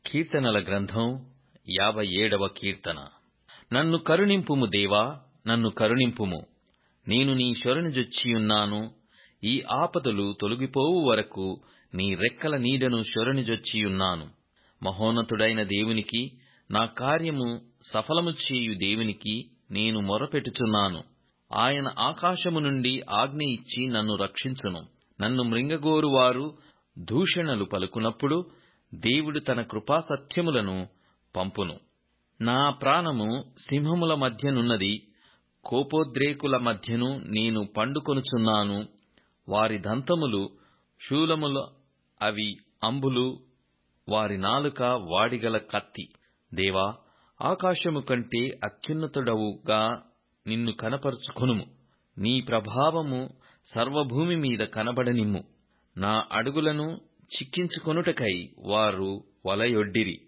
కీర్తనల గ్రంథం 57వ కీర్తన. నన్ను కరుణింపుము దేవా, నన్ను కరుణింపుము. నేను నీ శరణుజొచ్చియున్నాను. ఈ ఆపదలు తొలగిపోవు వరకు నీ రెక్కల నీడను శరణుజొచ్చియున్నాను. మహోన్నతుడైన దేవునికి, నా కార్యము సఫలము చేయు దేవునికి నేను మొరపెట్టుచున్నాను. ఆయన ఆకాశము నుండి ఆజ్ఞ ఇచ్చి నన్ను రక్షించును. నన్ను మృంగగోరువారు దూషణలు పలుకున్నప్పుడు దేవుడు తన కృపాసత్యములను పంపును. నా ప్రాణము సింహముల మధ్యనున్నది, కోపోద్రేకుల మధ్యను నేను పండుకొనుచున్నాను. వారి దంతములు శూలములు, అవి అంబులు, వారి నాలుక వాడిగల కత్తి. దేవా, ఆకాశము కంటే అత్యున్నతుడవుగా నిన్ను కనపరుచుకొనుము. నీ ప్రభావము సర్వభూమి మీద కనబడనిమ్ము. నా అడుగులను చిక్కించుకొనుటకై వారు వలయొడ్డిరి.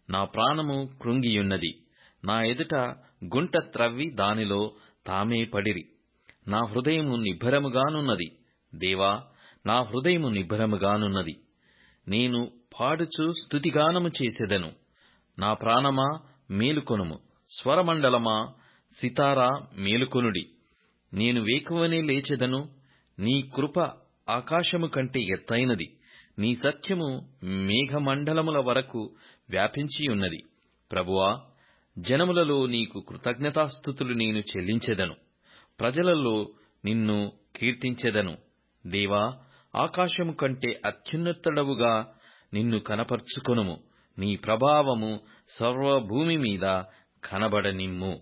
నా ప్రాణము కృంగియున్నది. నా ఎదుట గుంట త్రవ్వి దానిలో తామే పడిరి. నా హృదయము నిబ్బరముగానున్నది. దేవా, నా హృదయము నిబ్బరముగానున్నది. నేను పాడుచు స్తుతిగానము చేసెదను. నా ప్రాణమా మేలుకొనుము. స్వరమండలమా, సితారా మేలుకొనుడి. నేను వేకువనే లేచెదను. నీ కృప ఆకాశము కంటే ఎత్తైనది. నీ సత్యము మేఘమండలముల వరకు వ్యాపించియున్నది. ప్రభువా, జనములలో నీకు కృతజ్ఞతాస్తుతులు నేను చెల్లించెదను. ప్రజలలో నిన్ను కీర్తించెదను. దేవా, ఆకాశము కంటే అత్యున్నతుడవుగా నిన్ను కనపర్చుకొనుము. నీ ప్రభావము సర్వభూమి మీద కనబడనిమ్ము.